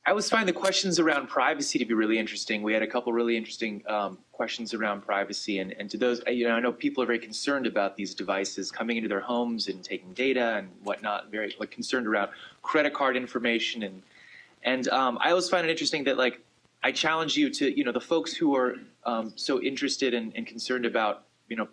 I always find the questions around privacy to be really interesting. We had a couple really interesting questions around privacy, and to those, I know people are very concerned about these devices coming into their homes and taking data and whatnot. Very concerned around credit card information, and I always find it interesting that I challenge you to the folks who are so interested and concerned about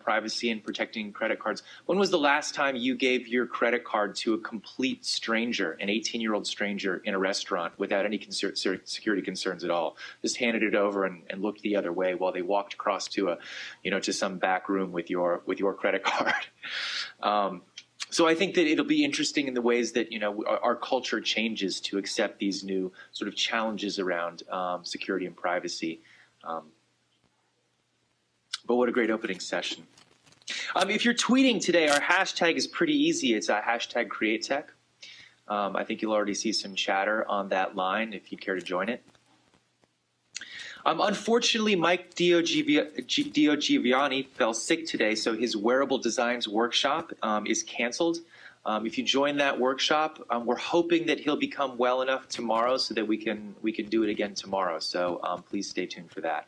privacy and protecting credit cards. When was the last time you gave your credit card to a complete stranger, an 18-year-old stranger in a restaurant without any security concerns at all? Just handed it over and looked the other way while they walked across to to some back room with your credit card. So I think that it'll be interesting in the ways that our culture changes to accept these new sort of challenges around security and privacy. But what a great opening session. If you're tweeting today, our hashtag is pretty easy. It's hashtag CreateTech. I think you'll already see some chatter on that line if you care to join it. Unfortunately, Mike Diogiovanni fell sick today, so his wearable designs workshop is canceled. If you join that workshop, we're hoping that he'll become well enough tomorrow so that we can do it again tomorrow. So please stay tuned for that.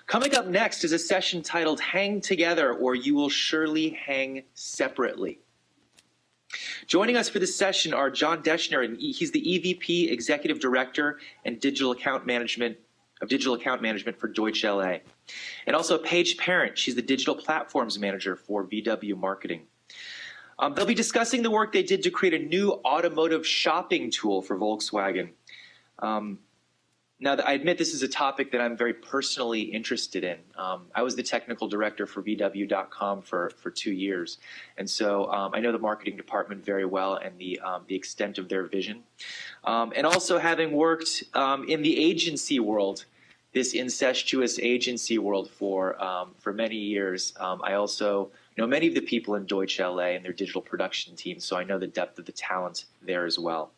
Coming up next is a session titled Hang Together or You Will Surely Hang Separately. Joining us for this session are John Deschner, and he's the EVP, Executive Director, and Digital Account Management for Deutsch LA. And also Paige Parent, she's the Digital Platforms Manager for VW Marketing. They'll be discussing the work they did to create a new automotive shopping tool for Volkswagen. Now, I admit this is a topic that I'm very personally interested in. I was the technical director for VW.com for 2 years. And so I know the marketing department very well and the extent of their vision. And also having worked in the agency world, this incestuous agency world for many years, I also know many of the people in Deutsch LA and their digital production team, so I know the depth of the talent there as well.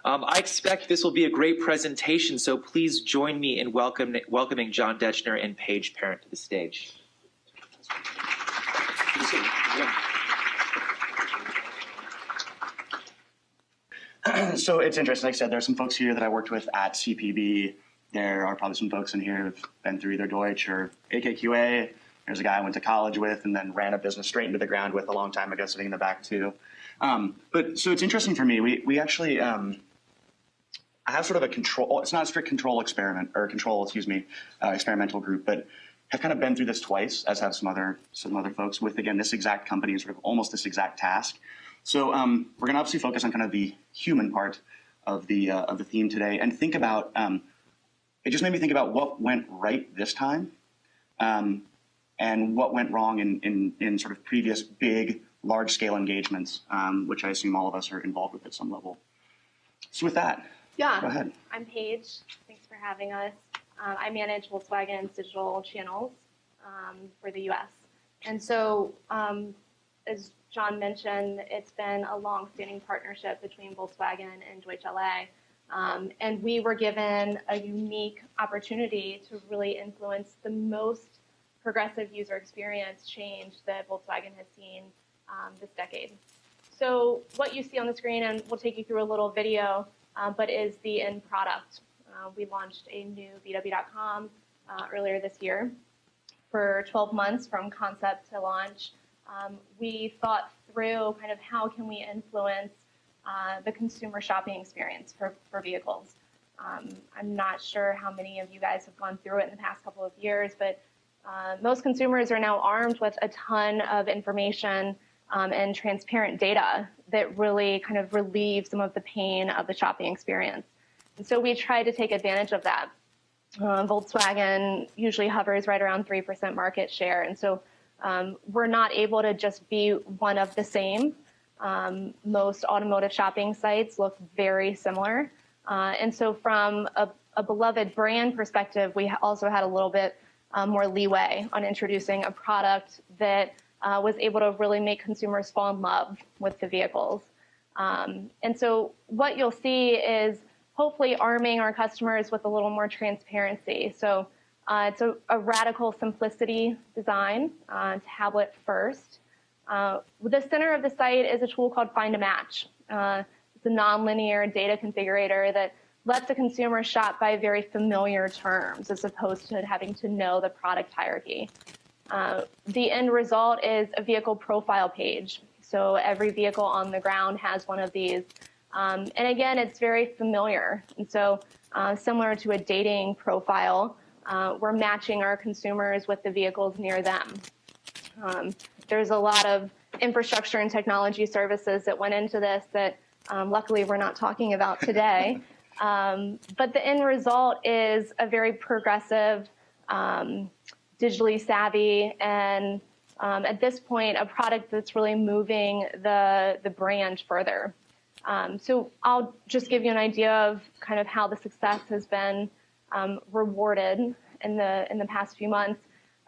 I expect this will be a great presentation, so please join me in welcoming John Deschner and Paige Parent to the stage. So it's interesting. Like I said, there are some folks here that I worked with at CPB. There are probably some folks in here who've been through either Deutsch or AKQA. There's a guy I went to college with and then ran a business straight into the ground with a long time ago, sitting in the back too. But so it's interesting for me. We actually I have sort of a control. It's not a strict control experiment or experimental group, but have kind of been through this twice, as have some other folks with, again, this exact company and sort of almost this exact task. So we're going to obviously focus on kind of the human part of the theme today, and think about. It just made me think about what went right this time, and what went wrong in sort of previous big, large-scale engagements, which I assume all of us are involved with at some level. So with that. Yeah, go ahead. I'm Paige. Thanks for having us. I manage Volkswagen's digital channels for the U.S. And so, as John mentioned, it's been a long-standing partnership between Volkswagen and Deutsch LA. And we were given a unique opportunity to really influence the most progressive user experience change that Volkswagen has seen this decade. So what you see on the screen, and we'll take you through a little video, but is the end product. We launched a new VW.com earlier this year. For 12 months from concept to launch, we thought through kind of how can we influence the consumer shopping experience for vehicles. I'm not sure how many of you guys have gone through it in the past couple of years, but most consumers are now armed with a ton of information and transparent data that really kind of relieve some of the pain of the shopping experience. And so we try to take advantage of that. Volkswagen usually hovers right around 3% market share. And so we're not able to just be one of the same. Most automotive shopping sites look very similar. And so from a beloved brand perspective, we also had a little bit more leeway on introducing a product that was able to really make consumers fall in love with the vehicles. And so what you'll see is hopefully arming our customers with a little more transparency. So it's a radical simplicity design, tablet first. The center of the site is a tool called Find a Match. It's a nonlinear data configurator that lets the consumer shop by very familiar terms as opposed to having to know the product hierarchy. The end result is a vehicle profile page. So every vehicle on the ground has one of these. And again, it's very familiar. And so similar to a dating profile, we're matching our consumers with the vehicles near them. There's a lot of infrastructure and technology services that went into this that luckily we're not talking about today. But the end result is a very progressive, digitally savvy, and at this point, a product that's really moving the brand further. So I'll just give you an idea of kind of how the success has been rewarded in the past few months.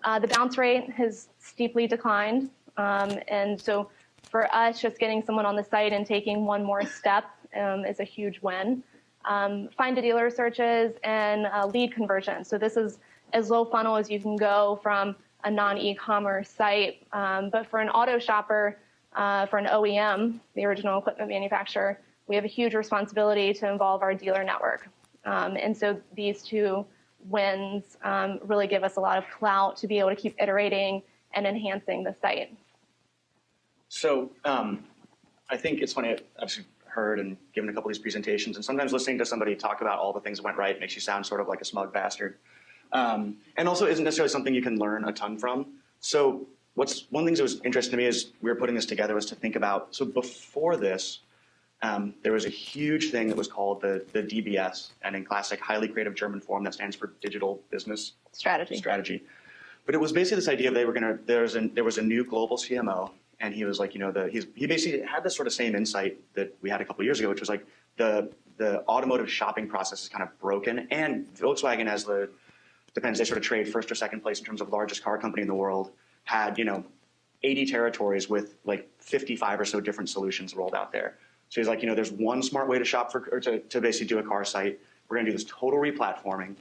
The bounce rate has steeply declined, and so for us, just getting someone on the site and taking one more step is a huge win. Find a dealer searches and lead conversion. So this is as low funnel as you can go from a non-e-commerce site. But for an auto shopper, for an OEM, the original equipment manufacturer, we have a huge responsibility to involve our dealer network. And so these two wins really give us a lot of clout to be able to keep iterating and enhancing the site. So I think it's funny, I've heard and given a couple of these presentations, and sometimes listening to somebody talk about all the things that went right makes you sound sort of like a smug bastard. And also isn't necessarily something you can learn a ton from. So one of the things that was interesting to me as we were putting this together was to think about, so before this, there was a huge thing that was called the DBS, and in classic highly creative German form, that stands for digital business strategy. But it was basically this idea of there was a new global CMO, and he was like, he basically had this sort of same insight that we had a couple of years ago, which was like the automotive shopping process is kind of broken, and Volkswagen depends, they sort of trade first or second place in terms of largest car company in the world, had 80 territories with like 55 or so different solutions rolled out there. So he's like, there's one smart way to shop to basically do a car site. We're going to do this total replatforming.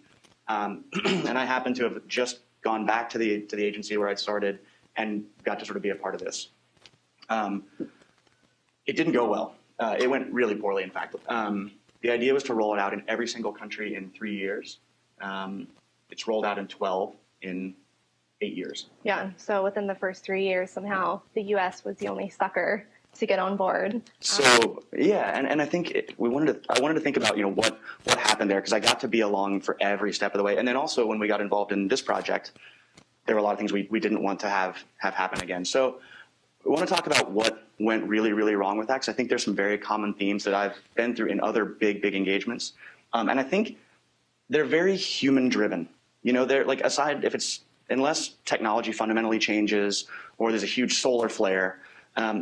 And I happen to have just gone back to the agency where I'd started and got to sort of be a part of this. It didn't go well. It went really poorly, in fact. The idea was to roll it out in every single country in 3 years. It's rolled out in 12 in 8 years. Yeah, so within the first 3 years, somehow the U.S. was the only sucker to get on board. So yeah, and I think I wanted to think about what happened there, because I got to be along for every step of the way, and then also when we got involved in this project, there were a lot of things we didn't want to have happen again. So we want to talk about what went really, really wrong with that, because I think there's some very common themes that I've been through in other big engagements, and I think they're very human driven. They're like, unless technology fundamentally changes or there's a huge solar flare,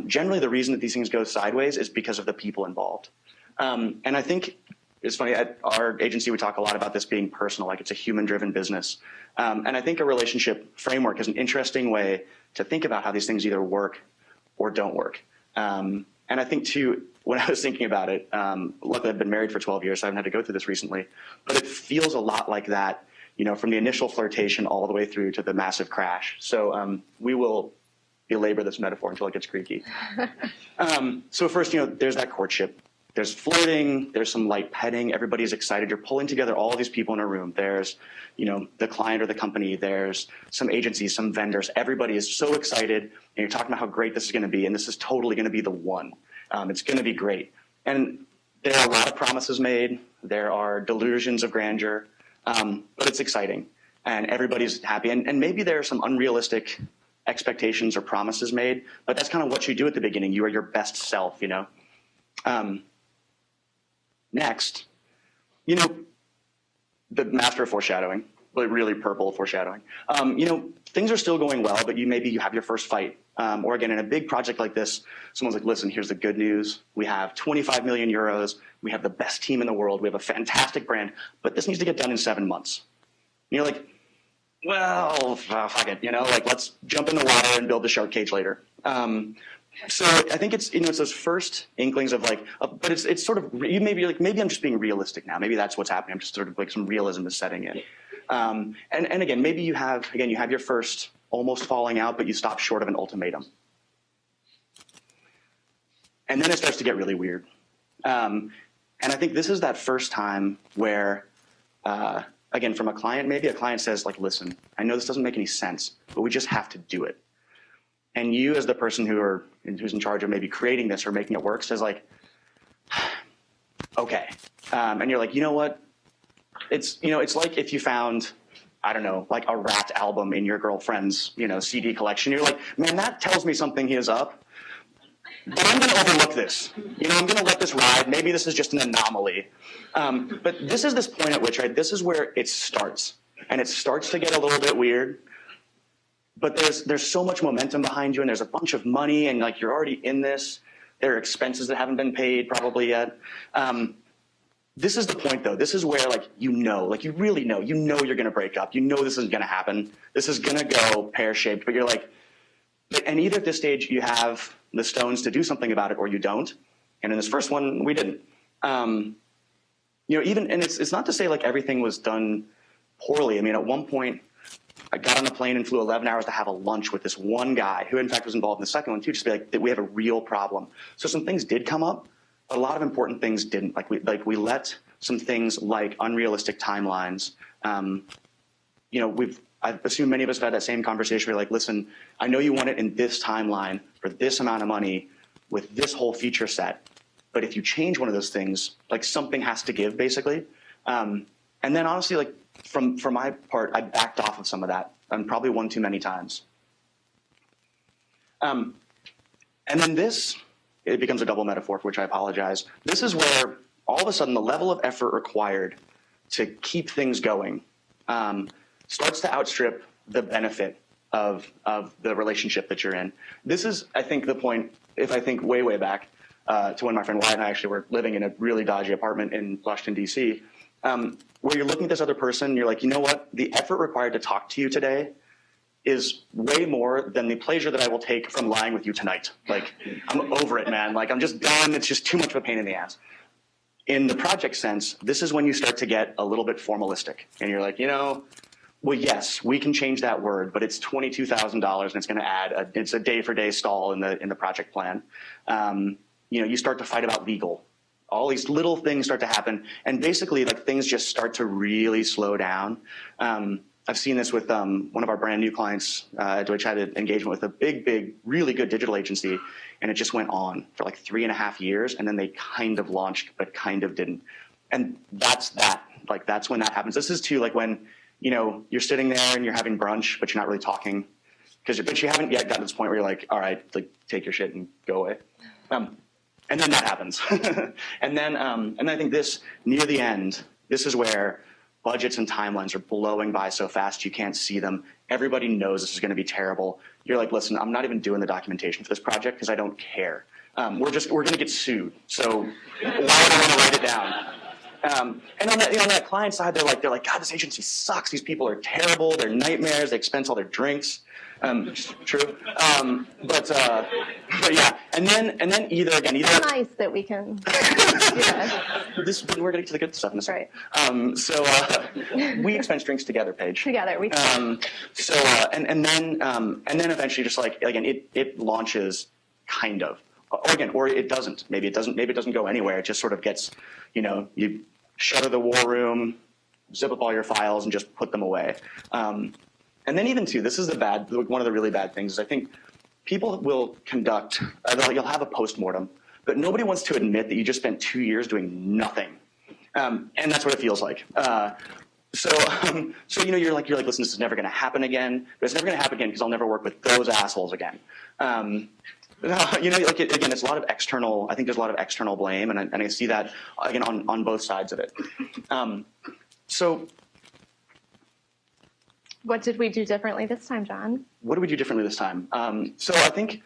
generally the reason that these things go sideways is because of the people involved. And I think it's funny, at our agency, we talk a lot about this being personal, like it's a human-driven business. And I think a relationship framework is an interesting way to think about how these things either work or don't work. And I think, too, when I was thinking about it, luckily I've been married for 12 years, so I haven't had to go through this recently, but it feels a lot like that, from the initial flirtation all the way through to the massive crash. So we will belabor this metaphor until it gets creaky. So first, there's that courtship. There's flirting. There's some light petting. Everybody's excited. You're pulling together all these people in a room. There's, the client or the company. There's some agencies, some vendors. Everybody is so excited. And you're talking about how great this is going to be. And this is totally going to be the one. It's going to be great. And there are a lot of promises made. There are delusions of grandeur. But it's exciting. And everybody's happy. And maybe there are some unrealistic expectations or promises made, but that's kind of what you do at the beginning. You are your best self, Next, the master of foreshadowing, really purple foreshadowing. Things are still going well, but maybe you have your first fight. Or again, in a big project like this, someone's like, listen, here's the good news. We have 25 million euros. We have the best team in the world. We have a fantastic brand, but this needs to get done in 7 months. And you're like, well, fuck it, let's jump in the water and build the shark cage later. So I think it's, it's those first inklings of but it's sort of, you maybe I'm just being realistic now. Maybe that's what's happening. I'm just sort of like some realism is setting in. And again, maybe you have your first almost falling out, but you stop short of an ultimatum. And then it starts to get really weird. And I think this is that first time where, again, from a client, maybe a client says, like, listen, I know this doesn't make any sense, but we just have to do it. And you, as the person who's in charge of maybe creating this or making it work, says, like, okay. And you're like, you know what? It's like if you found, I don't know, like a Rat album in your girlfriend's, CD collection. You're like, man, that tells me something is up. But I'm going to overlook this. I'm going to let this ride. Maybe this is just an anomaly. But this is this point at which, right, this is where it starts. And it starts to get a little bit weird. But there's so much momentum behind you, and there's a bunch of money, and like you're already in this. There are expenses that haven't been paid probably yet. This is the point, though. This is where, like, you really know. You know you're going to break up. You know this is going to happen. This is going to go pear-shaped. But you're like, and either at this stage you have the stones to do something about it, or you don't. And in this first one, we didn't. And it's not to say like everything was done poorly. I mean, at one point, I got on a plane and flew 11 hours to have a lunch with this one guy who, in fact, was involved in the second one too. Just to be like, that we have a real problem. So some things did come up. A lot of important things didn't. We let some things like unrealistic timelines. I assume many of us have had that same conversation. We're like, listen, I know you want it in this timeline for this amount of money with this whole feature set, but if you change one of those things, like something has to give, basically. And then honestly, like from my part, I backed off of some of that, and probably one too many times. And then it becomes a double metaphor, for which I apologize. This is where all of a sudden the level of effort required to keep things going starts to outstrip the benefit of the relationship that you're in. This is, I think, the point, if I think way, way back to when my friend Wyatt and I actually were living in a really dodgy apartment in Washington, D.C., where you're looking at this other person, and you're like, you know what? The effort required to talk to you today is way more than the pleasure that I will take from lying with you tonight. Like, I'm over it, man. Like, I'm just done. It's just too much of a pain in the ass. In the project sense, this is when you start to get a little bit formalistic. And you're like, well, yes, we can change that word, but it's $22,000 and it's going to add it's a day-for-day stall in the project plan. You start to fight about legal. All these little things start to happen, and basically, like, things just start to really slow down. I've seen this with one of our brand new clients, which had an engagement with a big, really good digital agency, and it just went on for like 3.5 years, and then they kind of launched, but kind of didn't. And that's that. Like, that's when that happens. This is too, like, when you're sitting there and you're having brunch, but you're not really talking, but you haven't yet gotten to this point where you're like, all right, like, take your shit and go away. And then that happens. and then I think near the end, this is where budgets and timelines are blowing by so fast you can't see them. Everybody knows this is going to be terrible. You're like, listen, I'm not even doing the documentation for this project because I don't care. We're going to get sued. So why would I want to write it down? And on that client side, they're like, God, this agency sucks. These people are terrible. They're nightmares. They expense all their drinks. True. But yeah. And then either. It's nice that we can do that. We're gonna get to the good stuff in a second. Right. So we expense drinks together, Paige. Together, we can. And then eventually, just like, again, it launches, kind of. Or it doesn't. Maybe it doesn't go anywhere. It just sort of gets, you shutter the war room, zip up all your files, and just put them away. And then even too, this is one of the really bad things is I think people will conduct, you'll have a postmortem, but nobody wants to admit that you just spent 2 years doing nothing. And that's what it feels like. So you're like, listen, this is never going to happen again, but it's never going to happen again because I'll never work with those assholes again. Again, it's a lot of external, I think there's a lot of external blame, and I see that, again, on both sides of it. What did we do differently this time, John? What did we do differently this time? So I think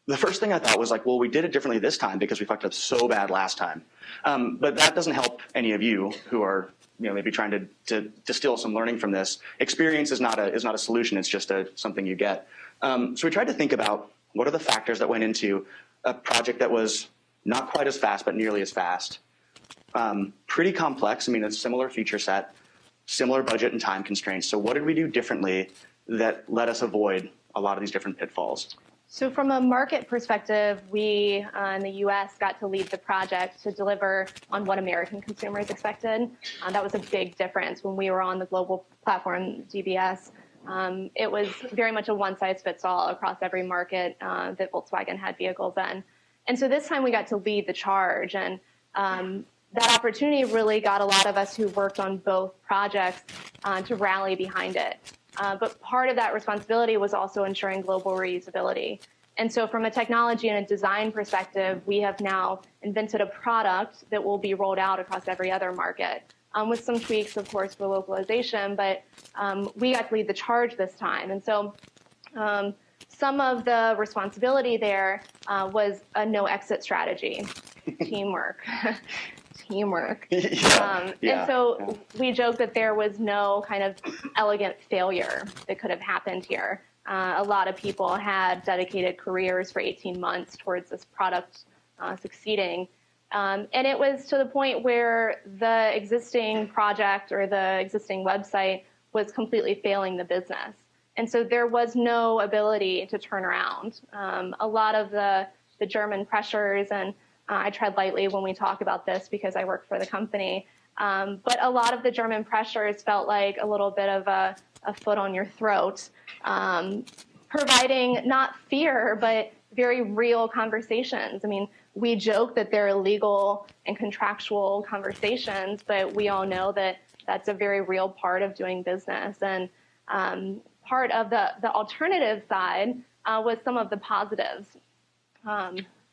the first thing I thought was like, well, we did it differently this time because we fucked up so bad last time. But that doesn't help any of you who are maybe trying to distill some learning from this. Experience is not a solution. It's just something you get. So we tried to think about what are the factors that went into a project that was not quite as fast but nearly as fast. Pretty complex. I mean, a similar feature set. Similar budget and time constraints. So what did we do differently that let us avoid a lot of these different pitfalls? So from a market perspective, we in the U.S. got to lead the project to deliver on what American consumers expected. That was a big difference when we were on the global platform, DBS. It was very much a one-size-fits-all across every market that Volkswagen had vehicles in. And so this time we got to lead the charge. And that opportunity really got a lot of us who worked on both projects to rally behind it. But part of that responsibility was also ensuring global reusability. And so from a technology and a design perspective, we have now invented a product that will be rolled out across every other market, with some tweaks, of course, for localization. But we got to lead the charge this time. And so some of the responsibility there was a no-exit strategy, teamwork. Teamwork. And so we joke that there was no kind of elegant failure that could have happened here. A lot of people had dedicated careers for 18 months towards this product succeeding. And it was to the point where the existing project or the existing website was completely failing the business. And so there was no ability to turn around. A lot of the German pressures, and I tread lightly when we talk about this because I work for the company, but a lot of the German pressures felt like a little bit of a foot on your throat, providing not fear, but very real conversations. I mean, we joke that they're legal and contractual conversations, but we all know that that's a very real part of doing business. And part of the alternative side was some of the positives.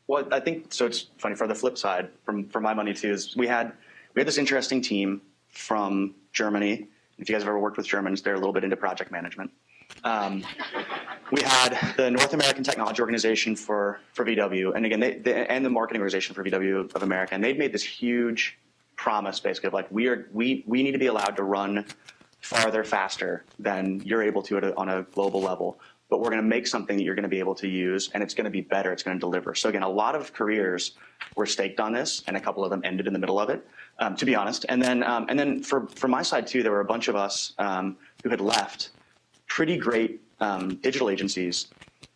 Well, I think so. It's funny for the flip side for my money too. Is we had this interesting team from Germany. If you guys have ever worked with Germans, they're a little bit into project management. We had the North American Technology Organization for VW, and again, and the marketing organization for VW of America, and they've made this huge promise, basically, of like we need to be allowed to run farther, faster than you're able to on a global level. But we're going to make something that you're going to be able to use, and it's going to be better. It's going to deliver. So again, a lot of careers were staked on this, and a couple of them ended in the middle of it, to be honest. And then for my side too, there were a bunch of us who had left pretty great digital agencies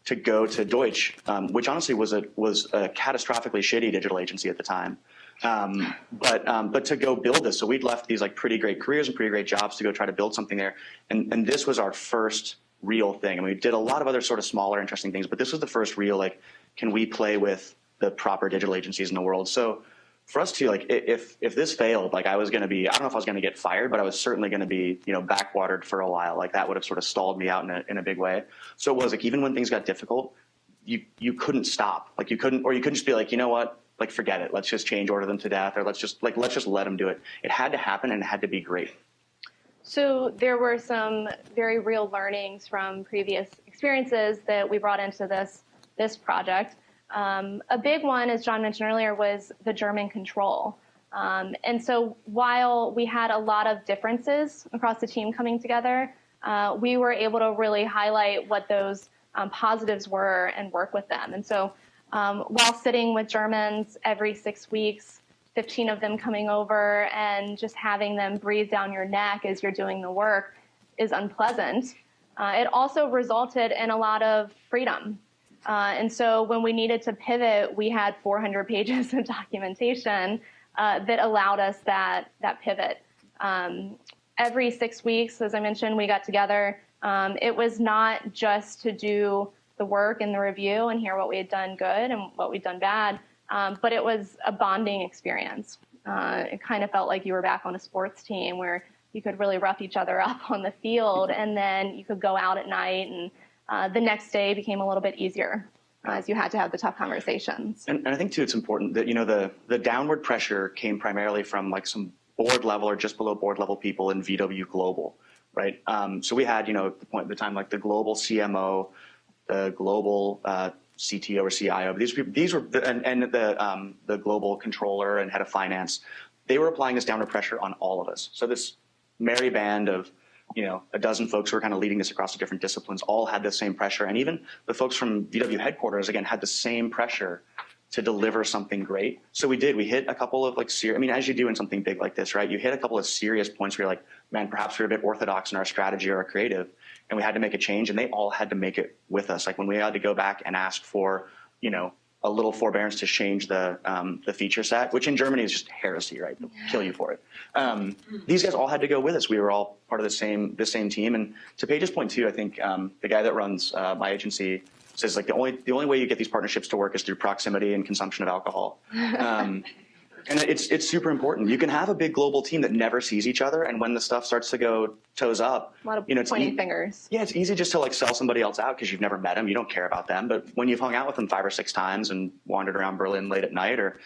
to go to Deutsch, which honestly was a catastrophically shitty digital agency at the time. But to go build this, so we'd left these like pretty great careers and pretty great jobs to go try to build something there, and this was our first real thing. And we did a lot of other sort of smaller, interesting things, but this was the first real, like, can we play with the proper digital agencies in the world? So for us too, like, if this failed, like I was going to be, I don't know if I was going to get fired, but I was certainly going to be, backwatered for a while. Like that would have sort of stalled me out in a big way. So it was like, even when things got difficult, you couldn't stop. Like you couldn't just be like, you know what? Like, forget it. Let's just change order them to death, or let's just let them do it. It had to happen, and it had to be great. So there were some very real learnings from previous experiences that we brought into this project. A big one, as John mentioned earlier, was the German control. And so while we had a lot of differences across the team coming together, we were able to really highlight what those positives were and work with them. And so while sitting with Germans every 6 weeks, 15 of them coming over and just having them breathe down your neck as you're doing the work is unpleasant. It also resulted in a lot of freedom. And so when we needed to pivot, we had 400 pages of documentation that allowed us that pivot. Every 6 weeks, as I mentioned, we got together. It was not just to do the work and the review and hear what we had done good and what we'd done bad, but it was a bonding experience. It kind of felt like you were back on a sports team where you could really rough each other up on the field, and then you could go out at night, and the next day became a little bit easier as you had to have the tough conversations. And I think too, it's important that the downward pressure came primarily from like some board level or just below board level people in VW Global, right? So we had at the time like the global CMO, the global CTO or CIO. These were the global controller and head of finance. They were applying this downward pressure on all of us. So this merry band of a dozen folks who were kind of leading this across the different disciplines all had the same pressure, and even the folks from VW headquarters again had the same pressure to deliver something great. So we hit a couple of like as you do in something big like this, right? You hit a couple of serious points where you're like, man, perhaps we're a bit orthodox in our strategy or our creative. and we had to make a change, and they all had to make it with us. Like when we had to go back and ask for, a little forbearance to change the feature set, which in Germany is just heresy, right? They'll kill you for it. These guys all had to go with us. We were all part of the same team. And to Paige's point too, I think the guy that runs my agency says like the only way you get these partnerships to work is through proximity and consumption of alcohol. And it's super important. You can have a big global team that never sees each other, and when the stuff starts to go toes up, A lot of pointing fingers. Yeah, it's easy just to like sell somebody else out because you've never met them, you don't care about them. But when you've hung out with them 5 or 6 times and wandered around Berlin late at night, or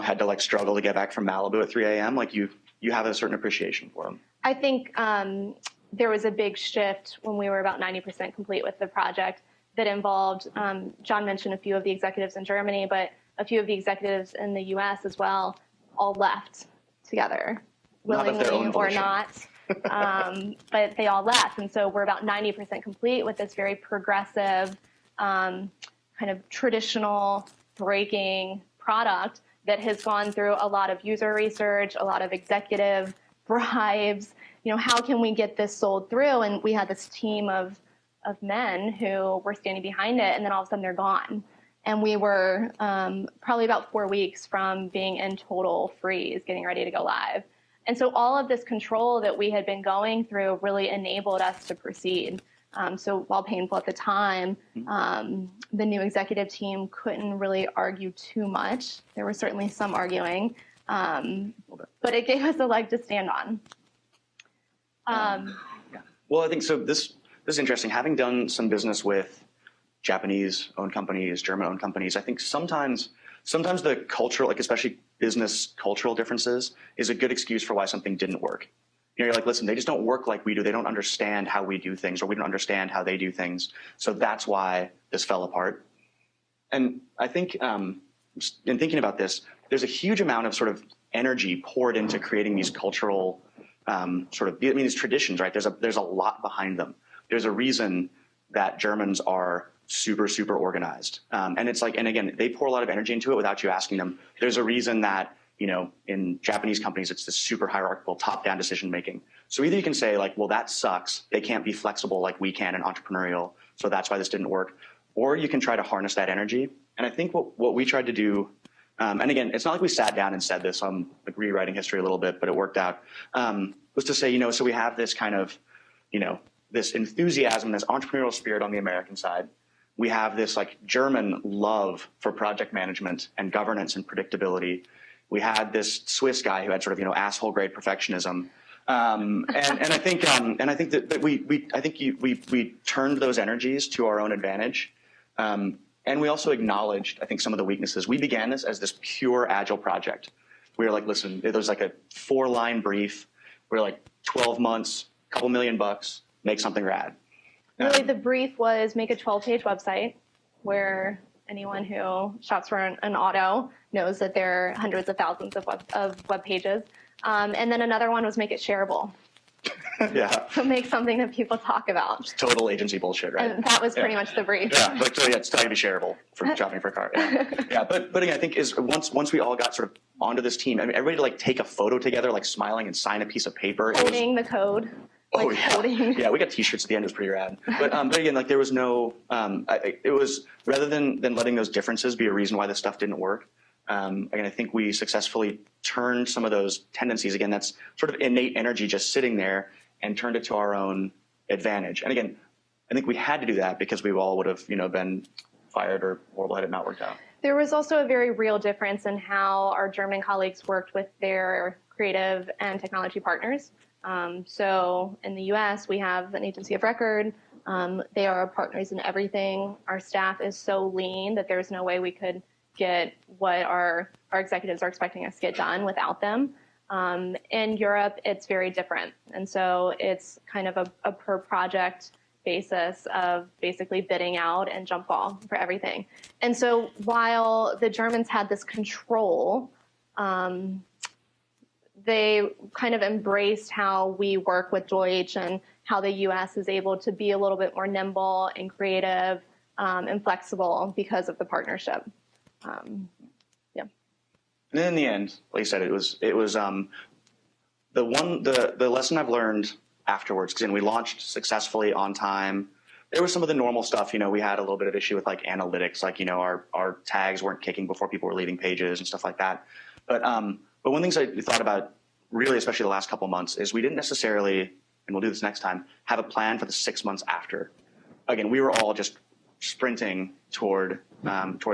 had to like struggle to get back from Malibu at 3 a.m., like you have a certain appreciation for them. I think there was a big shift when we were about 90% complete with the project that involved, John mentioned a few of the executives in Germany, but a few of the executives in the US as well all left together, willingly or not. But they all left. And so we're about 90% complete with this very progressive, kind of traditional breaking product that has gone through a lot of user research, a lot of executive bribes. How can we get this sold through? And we had this team of men who were standing behind it, and then all of a sudden they're gone. And we were probably about 4 weeks from being in total freeze, getting ready to go live. And so all of this control that we had been going through really enabled us to proceed. So while painful at the time, the new executive team couldn't really argue too much. There was certainly some arguing, but it gave us a leg to stand on. Well, I think so. This is interesting. Having done some business with Japanese-owned companies, German-owned companies, I think sometimes the cultural, like especially business cultural differences, is a good excuse for why something didn't work. You're like, listen, they just don't work like we do. They don't understand how we do things, or we don't understand how they do things. So that's why this fell apart. And I think in thinking about this, there's a huge amount of sort of energy poured into creating these cultural these traditions, right? There's a lot behind them. There's a reason that Germans are super, super organized. And it's like, and again, they pour a lot of energy into it without you asking them. There's a reason that, in Japanese companies, it's this super hierarchical top-down decision-making. So either you can say like, well, that sucks. They can't be flexible like we can and entrepreneurial. So that's why this didn't work. Or you can try to harness that energy. And I think what we tried to do, and again, it's not like we sat down and said this, so I'm like rewriting history a little bit, but it worked out, was to say, so we have this kind of, this enthusiasm, this entrepreneurial spirit on the American side. We have this like German love for project management and governance and predictability. We had this Swiss guy who had sort of, asshole grade perfectionism. And I think that we turned those energies to our own advantage. And we also acknowledged, I think, some of the weaknesses. We began this as this pure agile project. We were like, listen, there's like a 4-line brief. We're like 12 months, couple $1 million, make something rad. Really, the brief was make a 12-page website where anyone who shops for an auto knows that there are hundreds of thousands of web pages. And then another one was make it shareable. Yeah. So make something that people talk about. It's total agency bullshit, right? And that was pretty much the brief. Yeah, but so it's trying to be shareable for shopping for a car. Yeah, but again, I think is once we all got sort of onto this team, I mean, everybody like take a photo together, like smiling and sign a piece of paper. Coding the code. Oh yeah, yeah. We got T-shirts at the end. It was pretty rad. But again, like there was no. It was rather than letting those differences be a reason why this stuff didn't work. Again, I think we successfully turned some of those tendencies. Again, that's sort of innate energy just sitting there, and turned it to our own advantage. And again, I think we had to do that because we all would have, been fired or horrible had it not worked out. There was also a very real difference in how our German colleagues worked with their creative and technology partners. So in the US, we have an agency of record. They are our partners in everything. Our staff is so lean that there's no way we could get what our executives are expecting us to get done without them. In Europe, it's very different. And so it's kind of a per project basis of basically bidding out and jump ball for everything. And so while the Germans had this control, they kind of embraced how we work with Deutsch and how the US is able to be a little bit more nimble and creative and flexible because of the partnership. Yeah. And then in the end, like you said, it was the lesson I've learned afterwards. Because we launched successfully on time. There was some of the normal stuff, we had a little bit of issue with like analytics, like, our tags weren't kicking before people were leaving pages and stuff like that. But one of the things I thought about really, especially the last couple of months, is we didn't necessarily, and we'll do this next time, have a plan for the 6 months after. Again, we were all just sprinting toward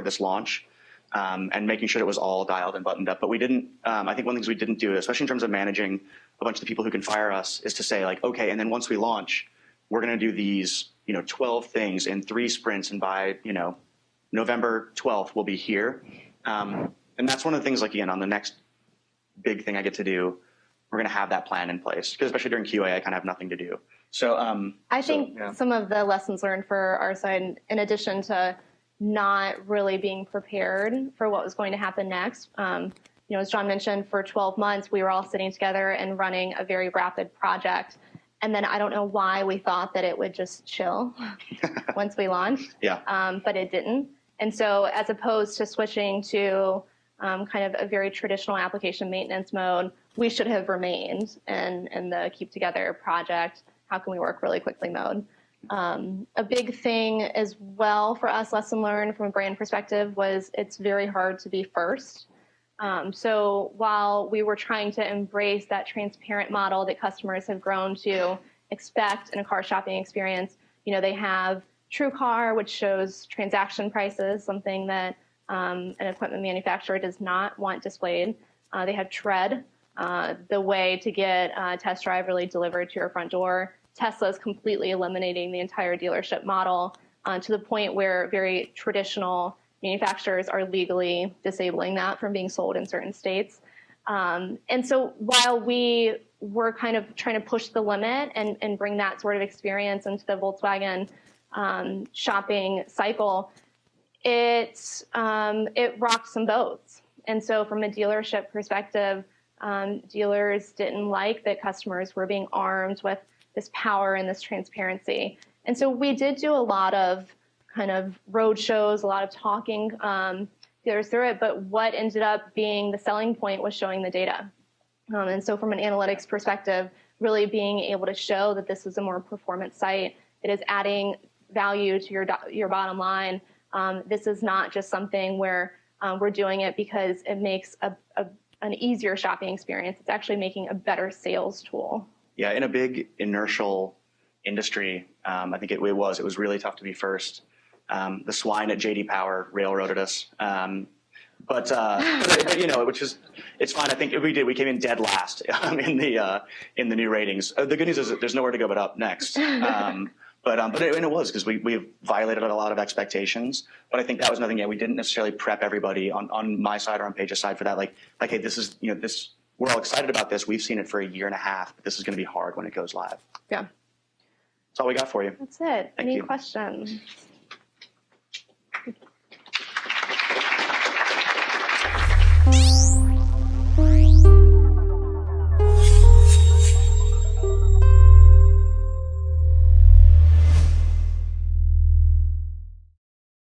this launch and making sure it was all dialed and buttoned up. But we didn't, I think one of the things we didn't do, especially in terms of managing a bunch of the people who can fire us, is to say like, okay, and then once we launch, we're going to do these 12 things in 3 sprints, and by, November 12th, we'll be here. And that's one of the things, like, again, on the next big thing I get to do, we're going to have that plan in place. Because especially during QA, I kind of have nothing to do. So I think some of the lessons learned for our side, in addition to not really being prepared for what was going to happen next, as John mentioned, for 12 months, we were all sitting together and running a very rapid project. And then I don't know why we thought that it would just chill once we launched, but it didn't. And so as opposed to switching to kind of a very traditional application maintenance mode, we should have remained in the keep together project, how can we work really quickly mode. A big thing as well for us, lesson learned from a brand perspective, was it's very hard to be first. So while we were trying to embrace that transparent model that customers have grown to expect in a car shopping experience, they have TrueCar, which shows transaction prices, something that an equipment manufacturer does not want displayed. They have Tread, the way to get a test drive really delivered to your front door. Tesla's completely eliminating the entire dealership model to the point where very traditional manufacturers are legally disabling that from being sold in certain states. And so while we were kind of trying to push the limit and bring that sort of experience into the Volkswagen shopping cycle, it rocked some boats. And so from a dealership perspective, dealers didn't like that customers were being armed with this power and this transparency. And so we did do a lot of kind of road shows, a lot of talking dealers through it, but what ended up being the selling point was showing the data. And so from an analytics perspective, really being able to show that this is a more performance site, it is adding value to your bottom line. This is not just something where we're doing it because it makes an easier shopping experience. It's actually making a better sales tool. Yeah, in a big inertial industry, I think it was really tough to be first. The swine at JD Power railroaded us, but which is, it's fine. I think we came in dead last in the new ratings. The good news is that there's nowhere to go but up next. But it was because we violated a lot of expectations. But I think that was nothing yet. We didn't necessarily prep everybody on my side or on Paige's side for that. Like, hey, this is this. We're all excited about this. We've seen it for a year and a half, but this is going to be hard when it goes live. Yeah. That's all we got for you. That's it. Thank Any you. questions?